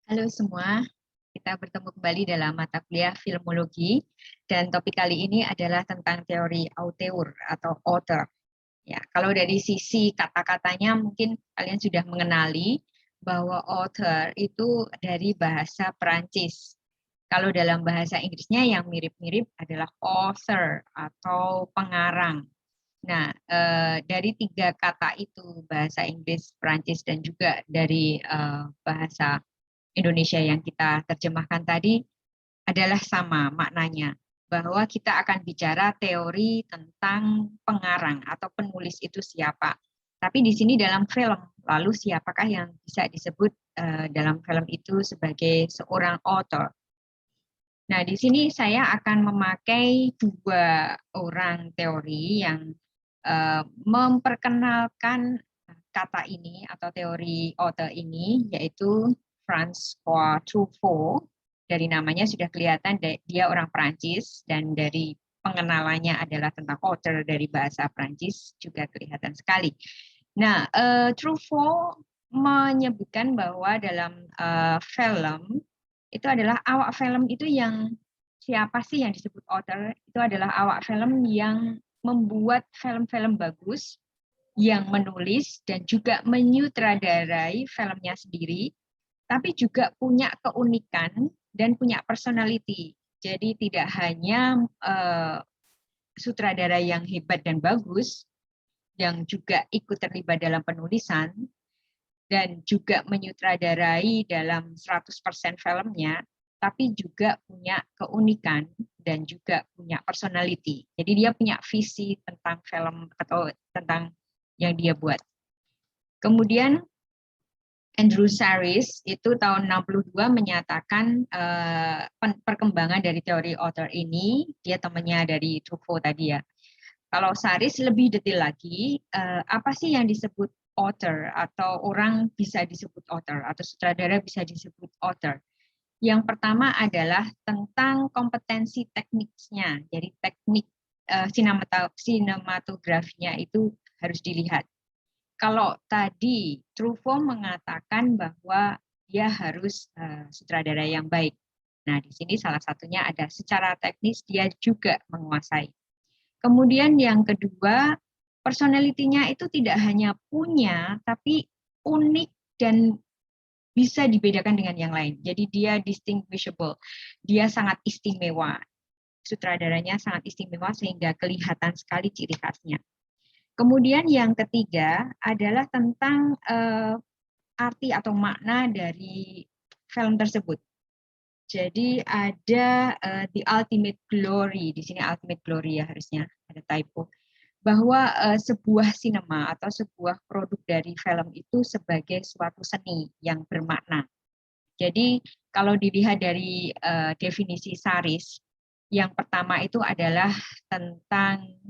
Halo semua, kita bertemu kembali dalam mata kuliah Filmologi dan topik kali ini adalah tentang teori auteur atau author. Ya, kalau dari sisi kata-katanya mungkin kalian sudah mengenali bahwa author itu dari bahasa Perancis. Kalau dalam bahasa Inggrisnya yang mirip-mirip adalah author atau pengarang. Nah, dari tiga kata itu, bahasa Inggris, Perancis, dan juga dari bahasa Indonesia yang kita terjemahkan tadi adalah sama maknanya, bahwa kita akan bicara teori tentang pengarang atau penulis itu siapa. Tapi di sini dalam film, lalu siapakah yang bisa disebut dalam film itu sebagai seorang author? Nah, di sini saya akan memakai dua orang teori yang memperkenalkan kata ini atau teori author ini, yaitu François Truffaut. Dari namanya sudah kelihatan dia orang Prancis, dan dari pengenalannya adalah tentang author dari bahasa Prancis juga kelihatan sekali. Nah, Truffaut menyebutkan bahwa dalam film itu adalah awak film itu yang siapa sih yang disebut author, itu adalah awak film yang membuat film-film bagus, yang menulis dan juga menyutradarai filmnya sendiri, tapi juga punya keunikan dan punya personality. Jadi tidak hanya sutradara yang hebat dan bagus, yang juga ikut terlibat dalam penulisan, dan juga menyutradarai dalam 100% filmnya, tapi juga punya keunikan dan juga punya personality. Jadi dia punya visi tentang film atau tentang yang dia buat. Kemudian Andrew Saris itu tahun 62 menyatakan perkembangan dari teori author ini, dia temannya dari Truffaut tadi ya. Kalau Saris lebih detail lagi, apa sih yang disebut author atau orang bisa disebut author atau sutradara bisa disebut author? Yang pertama adalah tentang kompetensi tekniknya. Jadi teknik sinematografinya itu harus dilihat. Kalau tadi Truffaut mengatakan bahwa dia harus sutradara yang baik. Nah, di sini salah satunya ada secara teknis dia juga menguasai. Kemudian yang kedua, personality-nya itu tidak hanya punya, tapi unik dan bisa dibedakan dengan yang lain. Jadi dia distinguishable, dia sangat istimewa. Sutradaranya sangat istimewa sehingga kelihatan sekali ciri khasnya. Kemudian yang ketiga adalah tentang arti atau makna dari film tersebut. Jadi ada the ultimate glory, di sini ultimate glory ya harusnya, ada typo, bahwa sebuah sinema atau sebuah produk dari film itu sebagai suatu seni yang bermakna. Jadi kalau dilihat dari definisi Saris, yang pertama itu adalah tentang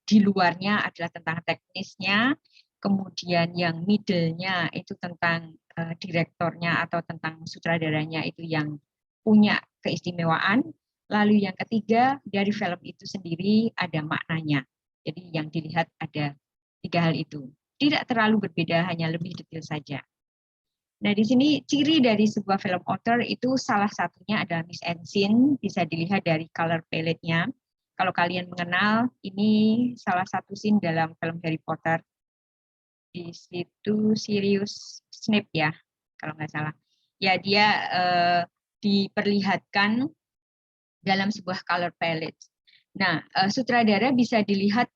di luarnya adalah tentang teknisnya, kemudian yang middle-nya itu tentang direktornya atau tentang sutradaranya itu yang punya keistimewaan, lalu yang ketiga dari film itu sendiri ada maknanya. Jadi yang dilihat ada tiga hal itu. Tidak terlalu berbeda, hanya lebih detail saja. Nah, di sini ciri dari sebuah film author itu salah satunya adalah mise en scene, bisa dilihat dari color palette-nya. Kalau kalian mengenal, ini salah satu scene dalam film Harry Potter. Di situ Sirius Snape ya, kalau nggak salah. Ya, dia diperlihatkan dalam sebuah color palette. Nah, sutradara bisa dilihat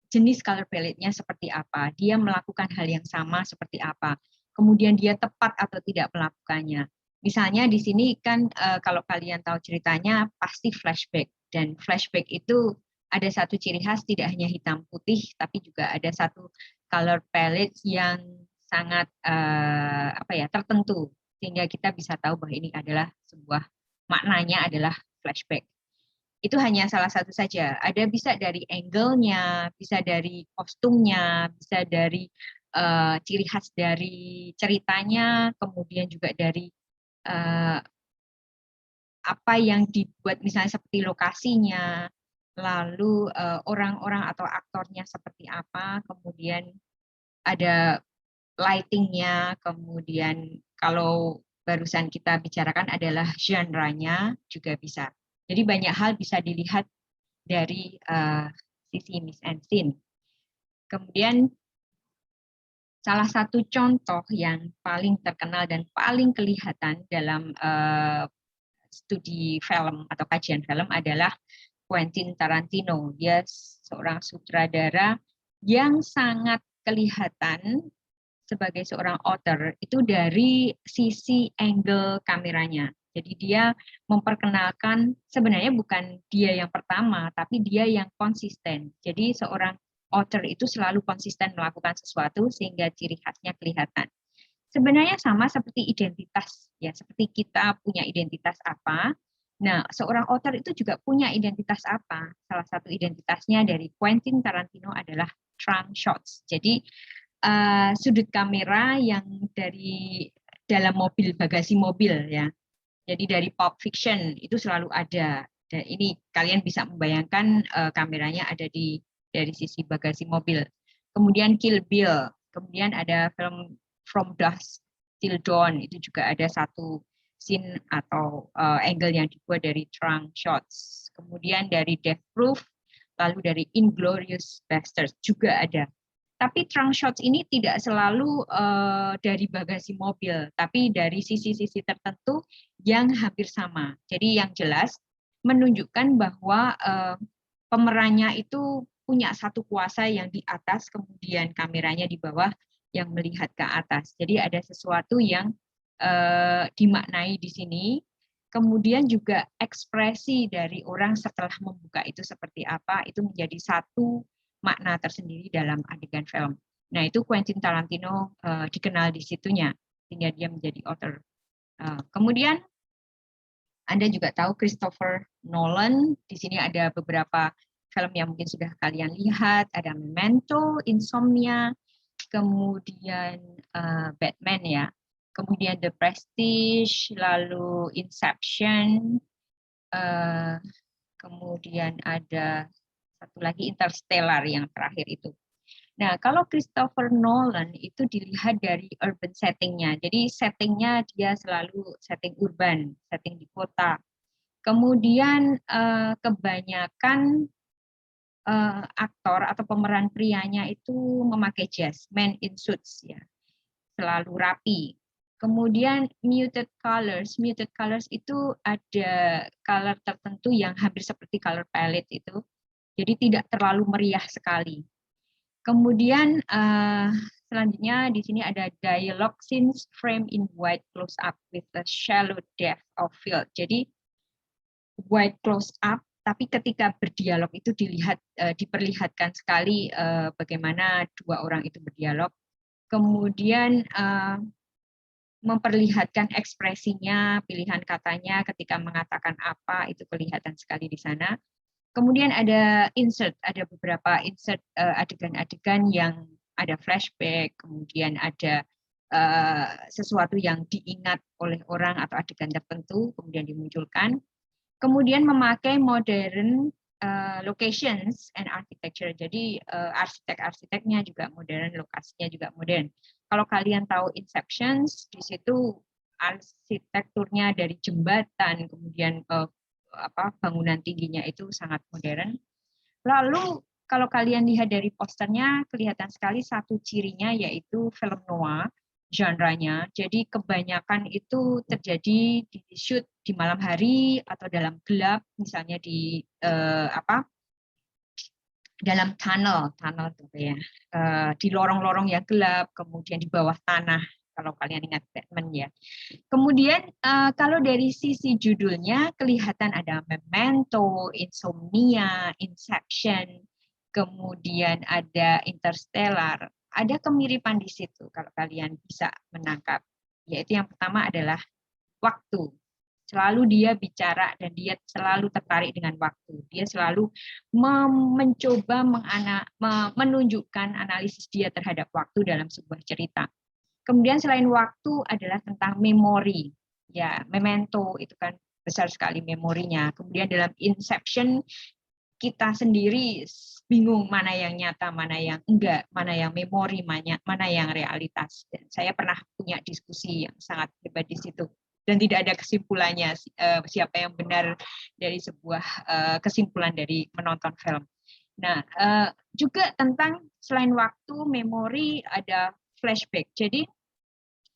jenis color palette-nya seperti apa, dia melakukan hal yang sama seperti apa, kemudian dia tepat atau tidak melakukannya. Misalnya di sini kan kalau kalian tahu ceritanya pasti flashback, dan flashback itu ada satu ciri khas tidak hanya hitam putih, tapi juga ada satu color palette yang sangat apa ya tertentu, sehingga kita bisa tahu bahwa ini adalah sebuah maknanya adalah flashback. Itu hanya salah satu saja. Ada bisa dari angle-nya, bisa dari kostumnya, bisa dari ciri khas dari ceritanya, kemudian juga dari uh, apa yang dibuat misalnya seperti lokasinya, lalu orang-orang atau aktornya seperti apa, kemudian ada lighting-nya, kemudian kalau barusan kita bicarakan adalah genre-nya juga bisa. Jadi banyak hal bisa dilihat dari sisi mise en scene. Kemudian salah satu contoh yang paling terkenal dan paling kelihatan dalam studi film atau kajian film adalah Quentin Tarantino. Dia seorang sutradara yang sangat kelihatan sebagai seorang author itu dari sisi angle kameranya. Jadi dia memperkenalkan, sebenarnya bukan dia yang pertama, tapi dia yang konsisten. Jadi seorang author itu selalu konsisten melakukan sesuatu sehingga ciri khasnya kelihatan. Sebenarnya sama seperti identitas, ya seperti kita punya identitas apa. Nah, seorang author itu juga punya identitas apa. Salah satu identitasnya dari Quentin Tarantino adalah trunk shots. Jadi sudut kamera yang dari dalam mobil, bagasi mobil ya. Jadi dari Pulp Fiction itu selalu ada. Dan ini kalian bisa membayangkan kameranya ada dari sisi bagasi mobil. Kemudian Kill Bill, kemudian ada film From Dusk Till Dawn, itu juga ada satu scene atau angle yang dibuat dari trunk shots. Kemudian dari Death Proof, lalu dari Inglourious Basterds juga ada. Tapi trunk shots ini tidak selalu dari bagasi mobil, tapi dari sisi-sisi tertentu yang hampir sama. Jadi yang jelas menunjukkan bahwa pemerannya itu punya satu kuasa yang di atas, kemudian kameranya di bawah yang melihat ke atas. Jadi ada sesuatu yang dimaknai di sini. Kemudian juga ekspresi dari orang setelah membuka itu seperti apa, itu menjadi satu makna tersendiri dalam adegan film. Nah, itu Quentin Tarantino dikenal di situnya, sehingga dia menjadi author. Kemudian Anda juga tahu Christopher Nolan, di sini ada beberapa film yang mungkin sudah kalian lihat, ada Memento, Insomnia, kemudian Batman ya, kemudian The Prestige, lalu Inception, kemudian ada satu lagi Interstellar yang terakhir itu. Nah, kalau Christopher Nolan itu dilihat dari urban settingnya. Jadi settingnya dia selalu setting urban, setting di kota. Kemudian kebanyakan aktor atau pemeran prianya itu memakai jas, men in suits ya, selalu rapi. Kemudian muted colors itu ada color tertentu yang hampir seperti color palette itu. Jadi tidak terlalu meriah sekali. Kemudian selanjutnya di sini ada dialogue scenes frame in wide close up with a shallow depth of field. Jadi wide close up, tapi ketika berdialog itu diperlihatkan sekali bagaimana dua orang itu berdialog. Kemudian memperlihatkan ekspresinya, pilihan katanya ketika mengatakan apa itu kelihatan sekali di sana. Kemudian ada insert, ada beberapa insert adegan-adegan yang ada flashback, kemudian ada sesuatu yang diingat oleh orang atau adegan tertentu, kemudian dimunculkan. Kemudian memakai modern locations and architecture, jadi arsitek-arsiteknya juga modern, lokasinya juga modern. Kalau kalian tahu Inception, di situ arsitekturnya dari jembatan, kemudian bangunan tingginya itu sangat modern. Lalu kalau kalian lihat dari posternya, kelihatan sekali satu cirinya yaitu film noir, genre-nya. Jadi kebanyakan itu terjadi di shoot di malam hari atau dalam gelap, misalnya di dalam tunnel gitu ya, di lorong-lorong yang gelap, kemudian di bawah tanah. Kalau kalian ingat Batman ya. Kemudian kalau dari sisi judulnya kelihatan ada Memento, Insomnia, Inception, kemudian ada Interstellar. Ada kemiripan di situ kalau kalian bisa menangkap. Yaitu yang pertama adalah waktu. Selalu dia bicara dan dia selalu tertarik dengan waktu. Dia selalu mencoba menunjukkan analisis dia terhadap waktu dalam sebuah cerita. Kemudian selain waktu adalah tentang memori. Ya, Memento itu kan besar sekali memorinya. Kemudian dalam Inception kita sendiri bingung mana yang nyata, mana yang enggak, mana yang memori, mana yang realitas. Dan saya pernah punya diskusi yang sangat hebat di situ. dan tidak ada kesimpulannya siapa yang benar dari sebuah kesimpulan dari menonton film. Nah, juga tentang selain waktu, memori, ada flashback. Jadi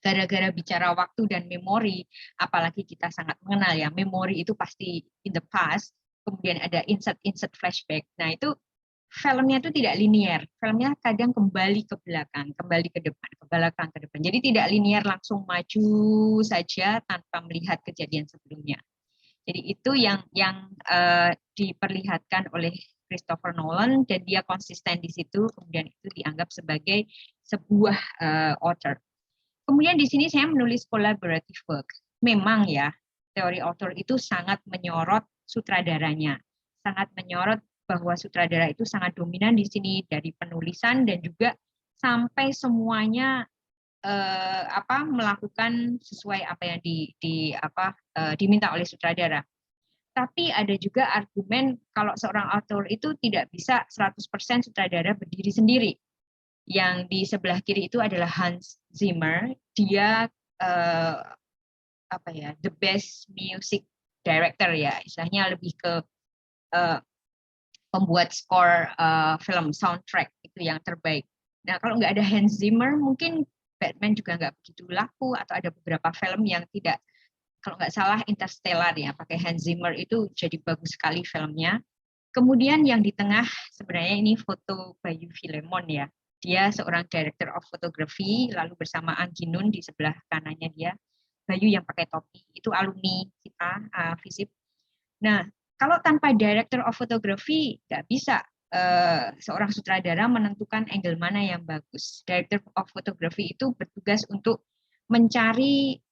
gara-gara bicara waktu dan memori, apalagi kita sangat mengenal ya, memori itu pasti in the past, kemudian ada insert flashback. Nah, itu filmnya itu tidak linear. Filmnya kadang kembali ke belakang, kembali ke depan, ke belakang, ke depan. Jadi tidak linear langsung maju saja tanpa melihat kejadian sebelumnya. Jadi itu yang diperlihatkan oleh Christopher Nolan dan dia konsisten di situ, kemudian itu dianggap sebagai sebuah author. Kemudian di sini saya menulis collaborative work. Memang ya, teori author itu sangat menyorot sutradaranya, sangat menyorot bahwa sutradara itu sangat dominan di sini dari penulisan dan juga sampai semuanya melakukan sesuai apa yang diminta oleh sutradara. Tapi ada juga argumen kalau seorang author itu tidak bisa 100% sutradara berdiri sendiri. Yang di sebelah kiri itu adalah Hans Zimmer. Dia the best music director ya, istilahnya lebih ke pembuat skor film soundtrack itu yang terbaik. Nah, kalau nggak ada Hans Zimmer, mungkin Batman juga nggak begitu laku, atau ada beberapa film yang tidak, kalau nggak salah Interstellar ya, pakai Hans Zimmer itu jadi bagus sekali filmnya. Kemudian yang di tengah sebenarnya ini foto Bayu Filemon ya. Dia seorang director of photography, lalu bersama Anggi Nun di sebelah kanannya dia. Bayu yang pakai topi, itu alumni kita, FISIP. Nah, kalau tanpa director of photography, nggak bisa seorang sutradara menentukan angle mana yang bagus. Director of photography itu bertugas untuk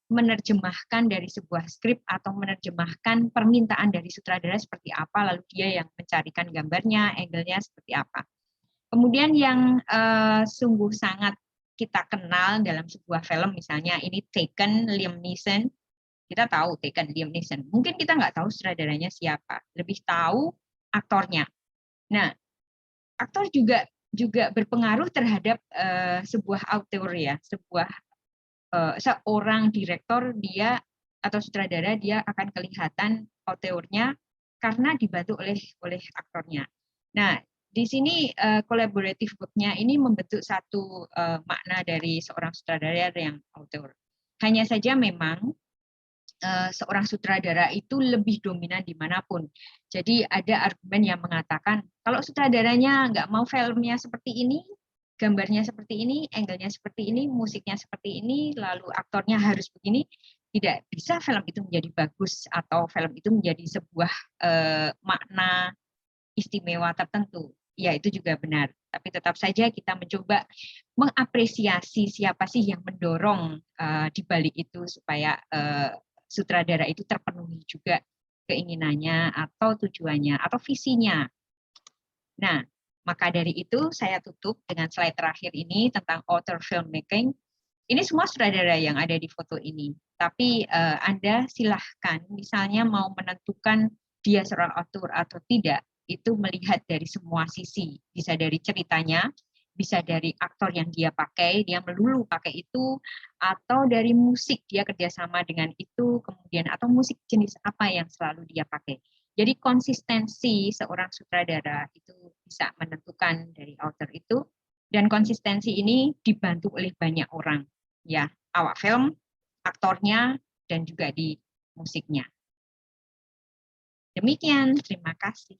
menerjemahkan dari sebuah skrip atau menerjemahkan permintaan dari sutradara seperti apa, lalu dia yang mencarikan gambarnya, angle-nya seperti apa. Kemudian yang sungguh sangat kita kenal dalam sebuah film, misalnya ini Taken, Liam Neeson, kita tahu Taken, Liam Neeson. Mungkin kita nggak tahu sutradaranya siapa, lebih tahu aktornya. Nah, aktor juga berpengaruh terhadap sebuah auteur ya, seorang direktor dia atau sutradara dia akan kelihatan auteurnya karena dibantu oleh aktornya. Nah, di sini collaborative work-nya ini membentuk satu makna dari seorang sutradara yang auteur. Hanya saja memang seorang sutradara itu lebih dominan dimanapun. Jadi ada argumen yang mengatakan kalau sutradaranya nggak mau filmnya seperti ini, gambarnya seperti ini, angle-nya seperti ini, musiknya seperti ini, lalu aktornya harus begini, tidak bisa film itu menjadi bagus atau film itu menjadi sebuah makna istimewa tertentu. Ya, itu juga benar. Tapi tetap saja kita mencoba mengapresiasi siapa sih yang mendorong di balik itu supaya sutradara itu terpenuhi juga keinginannya atau tujuannya atau visinya. Nah, maka dari itu saya tutup dengan slide terakhir ini tentang author filmmaking. Ini semua sutradara yang ada di foto ini. Tapi Anda silahkan misalnya mau menentukan dia seorang author atau tidak, itu melihat dari semua sisi. Bisa dari ceritanya, bisa dari aktor yang dia pakai, dia melulu pakai itu, atau dari musik, dia kerjasama dengan itu, kemudian atau musik jenis apa yang selalu dia pakai. Jadi konsistensi seorang sutradara itu bisa menentukan dari author itu, dan konsistensi ini dibantu oleh banyak orang, ya, awak film, aktornya, dan juga di musiknya. Demikian, terima kasih.